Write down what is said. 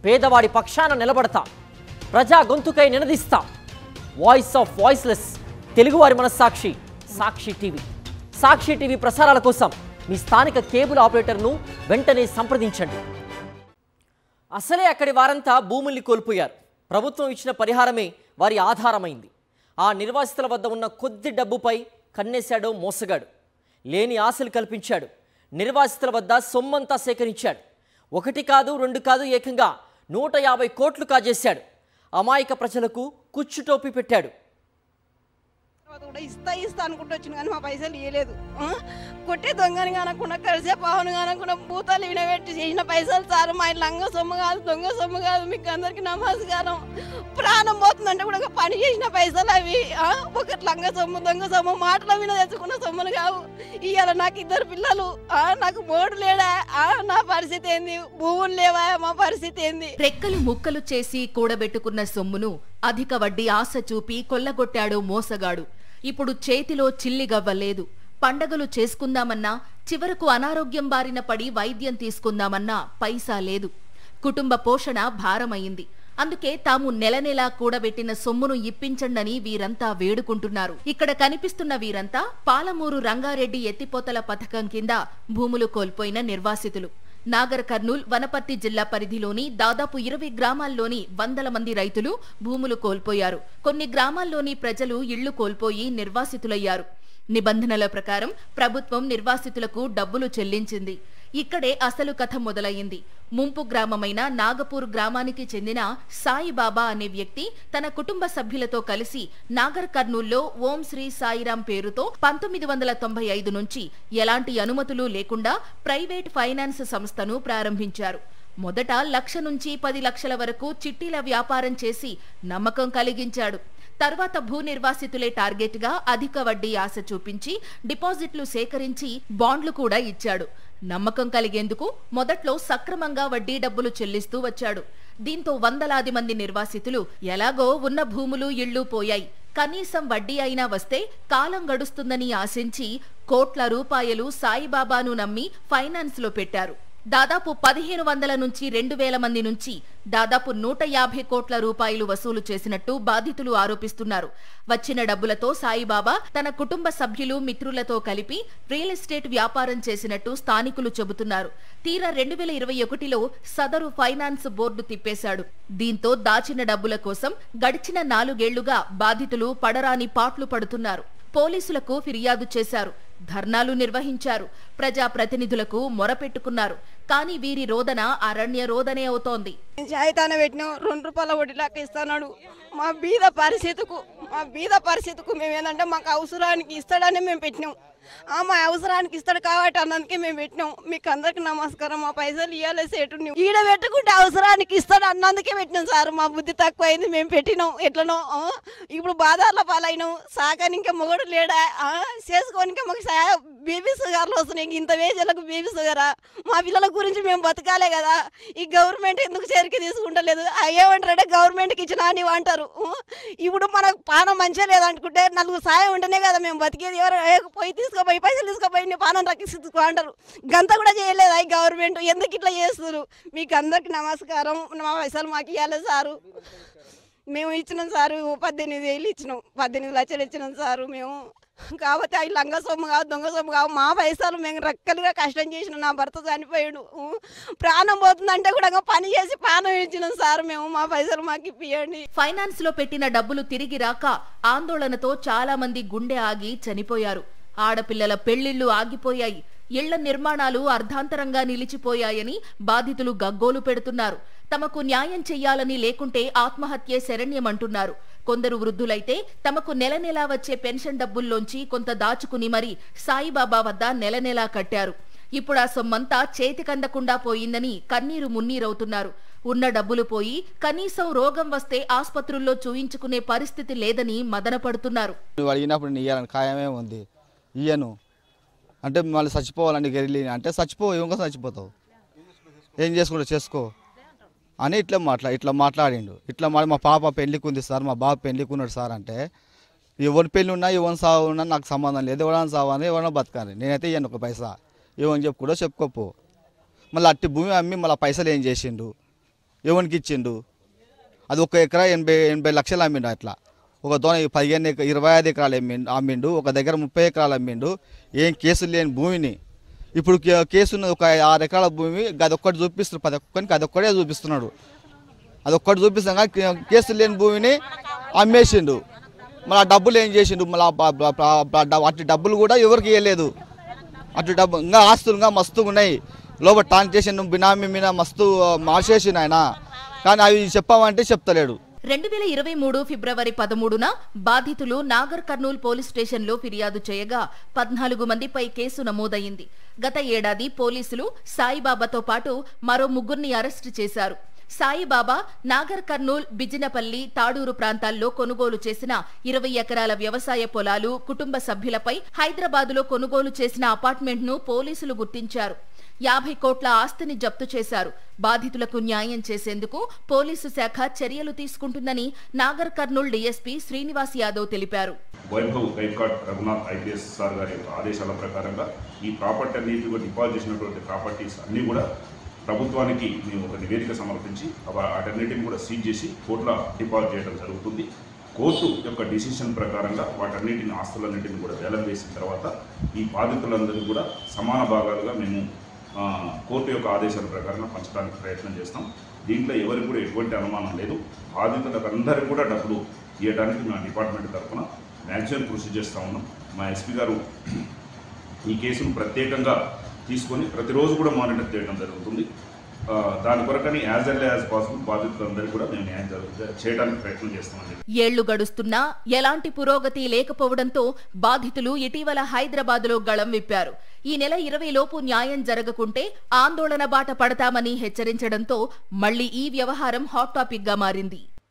పేదవాడి పక్షాన నిలబడతాం, ప్రజా గొంతుకై నినదిస్తాం. వాయిస్ ఆఫ్ వాయిస్లెస్, తెలుగువారి మనస్సాక్షి సాక్షి టీవీ. సాక్షి టీవీ ప్రసారాల కోసం మీ స్థానిక కేబుల్ ఆపరేటర్ను వెంటనే సంప్రదించండి. అసలే అక్కడి వారంతా భూముల్ని కోల్పోయారు. ప్రభుత్వం ఇచ్చిన పరిహారమే వారి ఆధారమైంది. ఆ నిర్వాసితుల వద్ద ఉన్న కొద్ది డబ్బుపై కన్నేశాడో మోసగాడు. లేని ఆశలు కల్పించాడు. నిర్వాసితుల వద్ద సొమ్మంతా సేకరించాడు. 1 కాదు 2 కాదు, ఏకంగా 150 కోట్లు కాజేశాడు. అమాయక ప్రజలకు కుచ్చుటోపి పెట్టాడు. ఇస్తా అనుకుంటూ వచ్చిన కానీ మా పైసలు ఇవ్వలేదు. కొట్టే దొంగని కానకుండా కలిసే పావును కానకుండా భూతాలు వినబెట్టి చేసిన పైసలు సార్. మా లంగ సొమ్ము కాదు, దొంగ సొమ్ము కాదు. మీకు అందరికి నమస్కారం. ప్రాణం పోతుందంటే కూడా పని చేసిన పైసలు అవి. ఒకటి లంగ సొమ్ము, దొంగ సొమ్ము, మాటల మీద తెచ్చుకున్న సొమ్ములు కావు. ఇవాళ నాకు 2 పిల్లలు, నాకు బోర్డు లేడా, నా పరిస్థితి ఏంది? భూములు లేవా, మా పరిస్థితి ఏంది? రెక్కలు ముక్కలు చేసి కూడబెట్టుకున్న సొమ్మును అధిక వడ్డీ ఆశ చూపి కొల్లగొట్టాడు మోసగాడు. ఇప్పుడు చేతిలో చిల్లిగవ్వలేదు. పండగలు చేసుకుందామన్నా, చివరకు అనారోగ్యం బారిన పడి వైద్యం తీసుకుందామన్నా పైసా లేదు. కుటుంబ పోషణ భారమైంది. అందుకే తాము నెలనెలా కూడబెట్టిన సొమ్మును ఇప్పించండని వీరంతా వేడుకుంటున్నారు. ఇక్కడ కనిపిస్తున్న వీరంతా పాలమూరు రంగారెడ్డి ఎత్తిపోతల పథకం కింద భూములు కోల్పోయిన నిర్వాసితులు. నాగర్ కర్నూల్, వనపర్తి జిల్లా పరిధిలోని దాదాపు 20 గ్రామాల్లోని వందల మంది రైతులు భూములు కోల్పోయారు. కొన్ని గ్రామాల్లోని ప్రజలు ఇళ్లు కోల్పోయి నిర్వాసితులయ్యారు. నిబంధనల ప్రకారం ప్రభుత్వం నిర్వాసితులకు డబ్బులు చెల్లించింది. ఇక్కడే అసలు కథ మొదలయ్యింది. ముంపు గ్రామమైన నాగపూర్ గ్రామానికి చెందిన సాయిబాబా అనే వ్యక్తి తన కుటుంబ సభ్యులతో కలిసి నాగర్ కర్నూల్లో ఓం శ్రీ సాయిరాం పేరుతో 1995 నుంచి ఎలాంటి అనుమతులు లేకుండా ప్రైవేట్ ఫైనాన్స్ సంస్థను ప్రారంభించారు. మొదట 1,00,000 నుంచి 10 లక్షల వరకు చిట్టీల వ్యాపారం చేసి నమ్మకం కలిగించాడు. తర్వాత భూ నిర్వాసితులే టార్గెట్ గా అధిక వడ్డీ ఆశ చూపించి డిపాజిట్లు సేకరించి బాండ్లు కూడా ఇచ్చాడు. నమ్మకం కలిగేందుకు మొదట్లో సక్రమంగా వడ్డీ డబ్బులు చెల్లిస్తూ వచ్చాడు. దీంతో వందలాది మంది నిర్వాసితులు ఎలాగో ఉన్న భూములు, ఇళ్లు పోయాయి. కనీసం వడ్డీ అయినా వస్తే కాలం గడుస్తుందని ఆశించి కోట్ల రూపాయలు సాయిబాబాను నమ్మి ఫైనాన్స్ లో పెట్టారు. దాదాపు 1,500 నుంచి 2,000 మంది నుంచి దాదాపు 150 కోట్ల రూపాయలు వసూలు చేసినట్టు బాధితులు ఆరోపిస్తున్నారు. వచ్చిన డబ్బులతో సాయిబాబా తన కుటుంబ సభ్యులు, మిత్రులతో కలిపి రియల్ ఎస్టేట్ వ్యాపారం చేసినట్టు స్థానికులు చెబుతున్నారు. తీరా 2021లో సదరు ఫైనాన్స్ బోర్డు తిప్పేశాడు. దీంతో దాచిన డబ్బుల కోసం గడిచిన 4 ఏళ్లుగా బాధితులు పడరాని పాట్లు పడుతున్నారు. పోలీసులకు ఫిర్యాదు చేశారు. ధర్నాలు నిర్వహించారు. ప్రజాప్రతినిధులకు మొరపెట్టుకున్నారు. కానీ వీరి రోదన అరణ్య రోదనే అవుతోంది. జాయితాన పెట్టినాం, 2 రూపాయల వడ్డీలాగా ఇస్తున్నాడు. మా బీద పరిస్థితికు మేము ఏంటంటే మాకు అవసరానికి ఇస్తాడని మేము పెట్టినాం. మా అవసరానికి ఇస్తాడు కాబట్టి అన్నందుకే మేము పెట్టినాం. మీకు అందరికి నమస్కారం. మా పైసలు ఇవ్వాలి సేటు ఈడ పెట్టుకుంటే అవసరానికి ఇస్తాడు అన్నందుకే పెట్టినాం సార్. మా బుద్ధి తక్కువ అయింది, మేము పెట్టినాం. ఎట్లనో ఇప్పుడు బాధార్ల పాలైనాం. సాకానికే మొగడు లేడా, చేసుకోనికే మాకు బీబీ షుగర్లు వస్తున్నాయి. ఇంత వేజలకు బీబీ షుగరా? మా పిల్లల గురించి మేము బతకాలే కదా. ఈ గవర్నమెంట్ ఎందుకు చేరికి తీసుకుంటలేదు? ఏమంటారంటే గవర్నమెంట్కి ఇచ్చినా అని అంటారు. ఇప్పుడు మనకు పానం మంచిగా లేదనుకుంటే 4 సాయం ఉంటేనే కదా మేము బతికేది. ఎవరు పోయి తీసుకోపోయి పైసలు తీసుకోపోయి నీ పానం రక్షించుకో అంటారు. గంత కూడా చేయలేదా ఈ గవర్నమెంట్? ఎందుకు ఇట్లా చేస్తారు? మీకు అందరికి నమస్కారం. మా పైసలు మాకు ఇవ్వాలి సారు. మేము ఇచ్చినాం సారు, 18,000 ఇచ్చినాం, 18 లక్షలు ఇచ్చినాం సారు మేము. కాబట్టి అవి లంగ సొమ్ము కాదు, దొంగ సొమ్ము కాదు. మా పైసలు మేము రెక్కలుగా కష్టం చేసిన. నా భర్త చనిపోయాడు, ప్రాణం పోతుందంటే కూడా పని చేసి ప్రాణం ఇచ్చినాం సార్ మేము. మా పైసలు మాకు ఇప్పియండి. ఫైనాన్స్ లో పెట్టిన డబ్బులు తిరిగి రాక ఆందోళనతో చాలా మంది గుండె ఆగి చనిపోయారు. ఆడపిల్లల పెళ్లిళ్లు ఆగిపోయాయి. ఇళ్ల నిర్మాణాలు అర్ధాంతరంగా నిలిచిపోయాయని బాధితులు గగ్గోలు పెడుతున్నారు. తమకు న్యాయం చెయ్యాలని, లేకుంటే ఆత్మహత్యే శరణ్యమంటున్నారు. కొందరు వృద్ధులైతే తమకు నెలనెలా వచ్చే పెన్షన్ డబ్బుల్లోంచి కొంత దాచుకుని మరీ సాయిబాబా వద్ద నెలనెలా కట్టారు. ఇప్పుడు ఆ సొమ్మంతా చేతికందకుండా పోయిందని కన్నీరు మున్నీరవుతున్నారు. ఉన్న డబ్బులు పోయి కనీసం రోగం వస్తే ఆస్పత్రుల్లో చూయించుకునే పరిస్థితి లేదని మదనపడుతున్నారు. ఖాయమే ఉంది, ఇయ్యను అంటే మళ్ళీ చచ్చిపోవాలండి. గెరిలి అంటే ఇంకా చచ్చిపోతావు, ఏం చేసుకుంటా చేసుకో అని ఇట్లా మాట్లాడిండు. మా పాప పెళ్లికి ఉంది సార్, మా బాబు పెళ్లికి ఉన్నాడు సార్ అంటే, ఎవరి పెళ్లి ఉన్నా ఎవరి సాగు ఉన్నా నాకు సంబంధం లేదు. ఎవరైనా సావని ఎవరైనా బతకాలి, నేనైతే ఇవ్వను 1 పైసా. ఏమని చెప్పుకోపో. మళ్ళీ అట్టి భూమి అమ్మి మళ్ళీ పైసలు ఏం చేసిండు? ఎవరికి ఇచ్చిండు? అది 1 ఎకరా 80 లక్షలు అమ్మిండు. అట్లా ఒక దోన 25 ఎకరాలు అమ్మిండు, ఒక దగ్గర 30 ఎకరాలు అమ్మిండు. ఏం కేసులు లేని భూమిని ఇప్పుడు కేసు ఉన్నది ఒక 6 ఎకరాల భూమి, అదొక్కటి చూపిస్తున్నారు. 10 ఒక్కరికి అదొక్కడే చూపిస్తున్నాడు. అదొక్కటి చూపిస్తాం కానీ కేసులు లేని భూమిని అమ్మేసిండు. మళ్ళీ ఆ డబ్బులు ఏం చేసిండు? మళ్ళీ అటు డబ్బులు కూడా ఎవరికి ఇవ్వలేదు. అటు డబ్బు ఇంకా ఆస్తులు ఇంకా మస్తుగా ఉన్నాయి. లోపల ట్రాన్సాక్షన్ బినామీ మీద మస్తు మార్చేసిండు ఆయన, కానీ అవి చెప్పామంటే చెప్తలేడు. 2023 ఫిబ్రవరి 13న బాధితులు నాగర్ కర్నూల్ పోలీస్ స్టేషన్లో ఫిర్యాదు చేయగా 14 మందిపై కేసు నమోదైంది. గత ఏడాది పోలీసులు సాయిబాబాతో పాటు మరో 3ని అరెస్టు చేశారు. సాయిబాబా నాగర్ కర్నూల్, బిజినపల్లి, తాడూరు ప్రాంతాల్లో కొనుగోలు చేసిన 20 ఎకరాల వ్యవసాయ పొలాలు, కుటుంబ సభ్యులపై హైదరాబాదులో కొనుగోలు చేసిన అపార్ట్మెంట్ను పోలీసులు గుర్తించారు. 50 కోట్ల ఆస్తిని జప్తు చేశారు. బాధితులకు న్యాయం చేసేందుకు పోలీసు శాఖ చర్యలు తీసుకుంటుందని నాగర్ కర్నూల్ డీఎస్పీ శ్రీనివాస్ యాదవ్ తెలిపారు. వైభవ్ గైక్వాడ్ రఘునాథ్ ఐపీఎస్ సార్ గారి ఆదేశాల ప్రకారంగా ఈ ప్రాపర్టీ అన్నిటిగా డిపాజిట్ చేసినటువంటి ప్రాపర్టీస్ అన్నీ కూడా ప్రభుత్వానికి మేము ఒక నివేదిక సమర్పించి వాటన్నిటిని కూడా సీజ్ చేసి కోర్టులో డిపాజిట్ చేయడం జరుగుతుంది. కోర్టు యొక్క డిసిషన్ ప్రకారంగా వాటన్నిటిని ఆస్తులన్నింటిని కూడా వేలం వేసిన తర్వాత ఈ బాధితులందరినీ కూడా సమాన భాగాలుగా మేము కోర్టు యొక్క ఆదేశాల ప్రకారం పంచడానికి ప్రయత్నం చేస్తాం. దీంట్లో ఎవరికి కూడా ఎటువంటి అనుమానం లేదు. బాధితులకు అందరికీ కూడా డబ్బులు ఇవ్వడానికి మా డిపార్ట్మెంట్ తరఫున మ్యాక్సిమం కృషి చేస్తూ ఉన్నాం. మా ఎస్పీ గారు ఈ కేసును ప్రత్యేకంగా తీసుకొని ప్రతిరోజు కూడా మానిటర్ చేయడం జరుగుతుంది. దాని కొరకని యాజ్ ఎర్లీ యాజ్ పాసిబుల్ బాధితులందరికీ కూడా మేము న్యాయం చేయడానికి ప్రయత్నం చేస్తామని. ఏళ్లు గడుస్తున్నా ఎలాంటి పురోగతి లేకపోవడంతో బాధితులు ఇటీవల హైదరాబాద్లో గళం విప్పారు. ఈ నెల 20 లోపు న్యాయం జరగకుంటే ఆందోళన బాట పడతామని హెచ్చరించడంతో మళ్లీ ఈ వ్యవహారం హాట్ టాపిక్ గా మారింది.